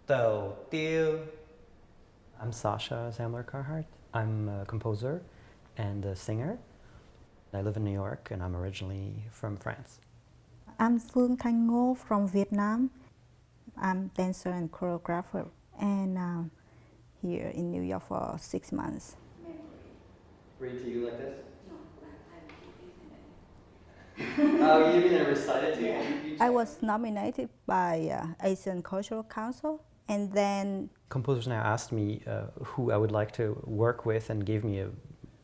đầu tiêu. I'm Sasha Zamler-Carhart. I'm a composer and a singer. I live in New York and I'm originally from France. I'm Phương Thanh Ngô from Vietnam. I'm dancer and choreographer and here in New York for 6 months. Read to you like this? Oh, you mean I recited to you? I was nominated by Asian Cultural Council, and then composers now asked me who I would like to work with and gave me a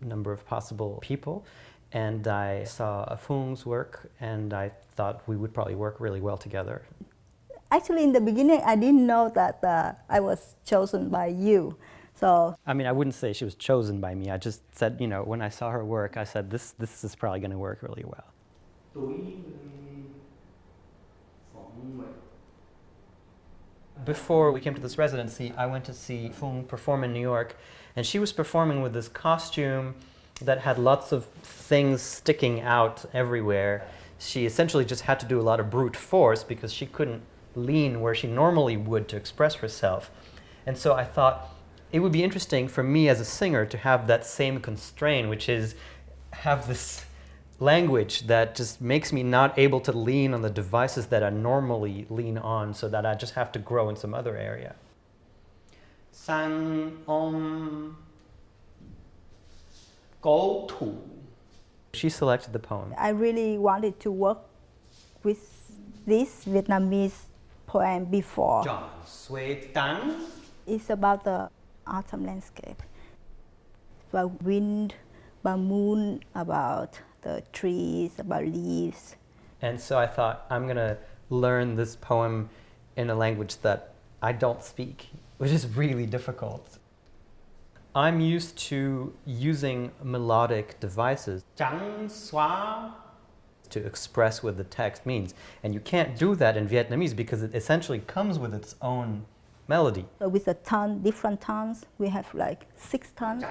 number of possible people. And I saw Phu'o'ng's work and I thought we would probably work really well together. Actually, in the beginning, I didn't know that I was chosen by you. So I mean, I wouldn't say she was chosen by me. I just said, you know, when I saw her work, I said, this is probably going to work really well. Before we came to this residency, I went to see Phu'o'ng perform in New York, and she was performing with this costume that had lots of things sticking out everywhere. She essentially just had to do a lot of brute force because she couldn't lean where she normally would to express herself. And so I thought it would be interesting for me as a singer to have that same constraint, which is have this language that just makes me not able to lean on the devices that I normally lean on, so that I just have to grow in some other area. Sang om go to. She selected the poem. I really wanted to work with this Vietnamese poem before. Chọn xuôi tán. It's about the autumn landscape, about wind, about moon, about the trees, about leaves. And so I thought, I'm going to learn this poem in a language that I don't speak, which is really difficult. I'm used to using melodic devices to express what the text means. And you can't do that in Vietnamese because it essentially comes with its own melody. So with the tone, different tones, we have like 6 tones.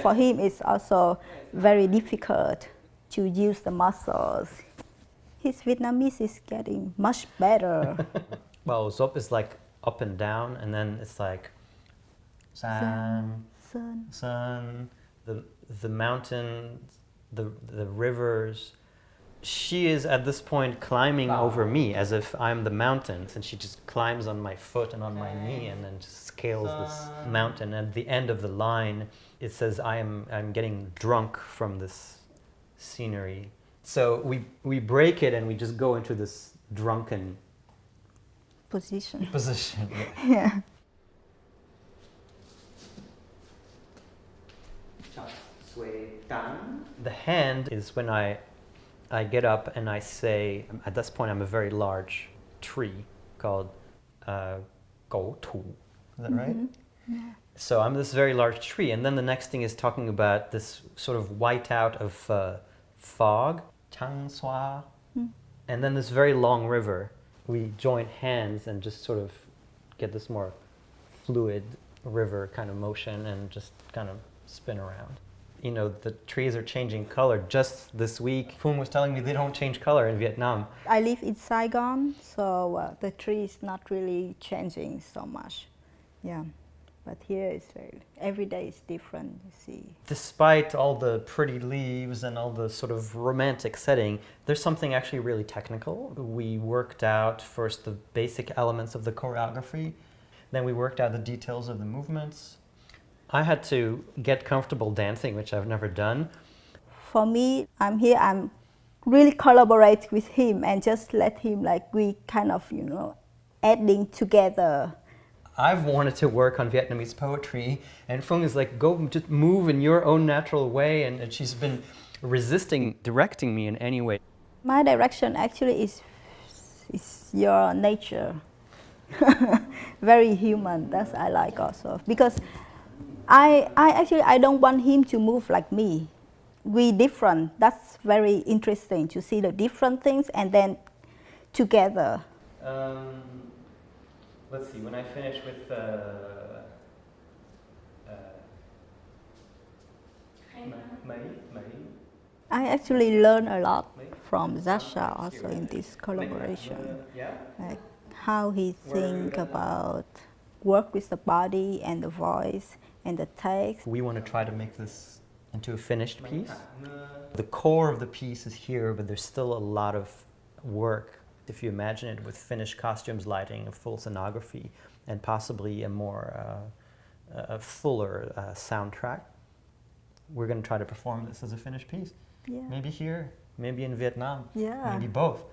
For him, it's also very difficult to use the muscles. His Vietnamese is getting much better. Well, Zop is like up and down, and then it's like sun, the mountains, the rivers. She is at this point climbing over me as if I'm the mountain, and she just climbs on my foot and on my knee and then just scales this mountain. At the end of the line, it says, I'm getting drunk from this scenery. So we break it and we just go into this drunken position. Yeah. The hand is when I get up and I say, at this point I'm a very large tree called Gỗ Thủ. Is that right? Yeah. So I'm this very large tree, and then the next thing is talking about this sort of whiteout of fog, Chang Xoa, and then this very long river. We join hands and just sort of get this more fluid river kind of motion and just kind of spin around. You know, the trees are changing color. Just this week, Phu'o'ng was telling me they don't change color in Vietnam. I live in Saigon, so the tree is not really changing so much. Yeah, but here it's every day is different, you see. Despite all the pretty leaves and all the sort of romantic setting, there's something actually really technical. We worked out first the basic elements of the choreography, then we worked out the details of the movements. I had to get comfortable dancing, which I've never done. For me, I'm here, I'm really collaborate with him and just let him, like, we kind of, you know, adding together. I've wanted to work on Vietnamese poetry, and Phu'o'ng is like, go just move in your own natural way, and she's been resisting directing me in any way. My direction actually is your nature. Very human, that's I like also. Because I don't want him to move like me. We different, that's very interesting to see the different things and then together. Let's see, when I finish with I actually learn a lot from Sasha also in this collaboration. Yeah? Like how he think about work with the body and the voice and the text. We want to try to make this into a finished piece. The core of the piece is here, but there's still a lot of work. If you imagine it with finished costumes, lighting, a full scenography, and possibly a more a fuller soundtrack, we're going to try to perform this as a finished piece. Yeah. Maybe here, maybe in Vietnam, Yeah. maybe both.